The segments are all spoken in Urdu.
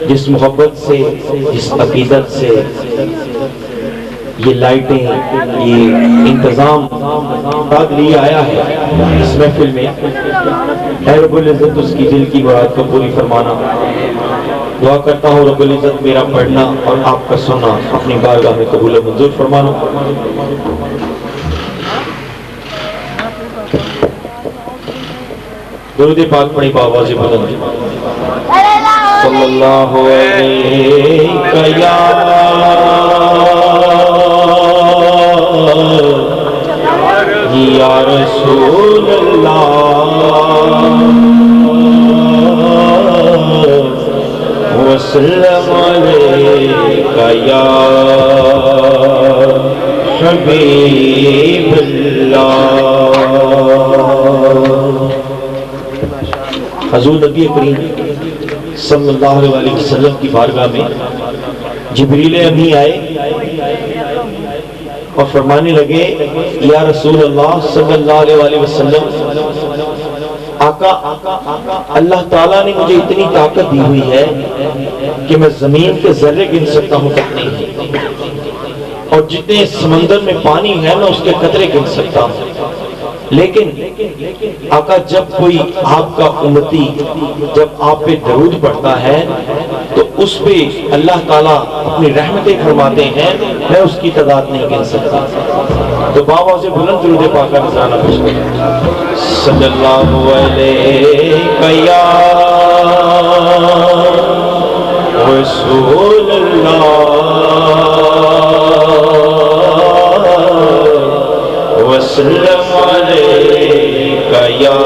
جس محبت سے، جس عقیدت سے یہ لائٹیں، یہ انتظام بات لیا آیا ہے اس محفل میں، اے رب العزت اس کی دل کی مراد کو پوری فرمانا۔ دعا کرتا ہوں رب العزت میرا پڑھنا اور آپ کا سننا اپنی بارگاہ میں قبول و منظور فرمانا۔ درود پاک پڑھی بآواز بلند۔ صلی اللہ علیہ یا یا رسول اللہ وسلم علیک یا حبیب اللہ۔ حضور نبی کریم صلی اللہ علیہ وسلم کی بارگاہ میں جبریل امی آئے اور فرمانے لگے یا رسول اللہ صلی اللہ علیہ وسلم، آقا اللہ تعالیٰ نے مجھے اتنی طاقت دی ہوئی ہے کہ میں زمین کے ذرے گن سکتا ہوں تک نہیں، اور جتنے سمندر میں پانی ہے میں اس کے قطرے گن سکتا ہوں، لیکن آقا جب کوئی آپ کا امتی جب آپ پہ درود پڑھتا ہے تو اس پہ اللہ تعالیٰ اپنی رحمتیں فرماتے ہیں، میں اس کی تعداد نہیں گن سکتا۔ تو بابا سے بلند درود پاک کا نذرانہ پیش کریں۔ صلی اللہ علیہ یا رسول اللہ وسلم علیک یا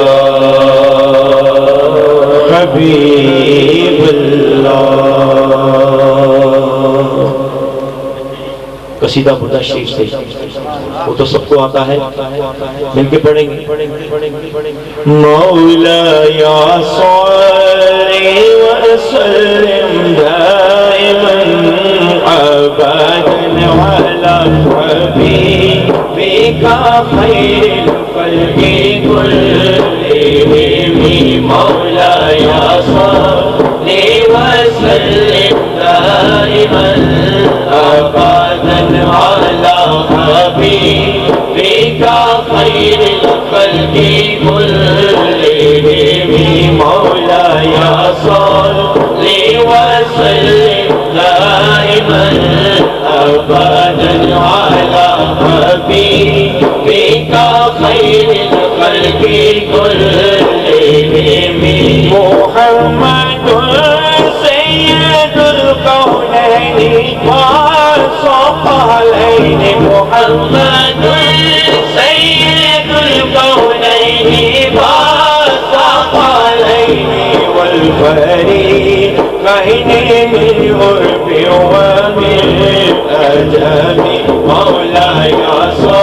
حبیب اللہ۔ قصیدہ بردہ شریف سے وہ تو سب کو آتا ہے، مل کے پڑھیں گے۔ مولاي صل وسلم دائما ابدا على حبيبك خير الخلق كلهم، مولاي صل وسلم دائما ابدا على حبيبك خير الخلق كلهم، مولاي صل وسلم دائما ابدا على حبيبك خير الخلق كلهم، محمد سيد الكونين والثقلين، محمد سيد الكونين والثقلين والفريقين من غرب ومن أجل، مولاي صل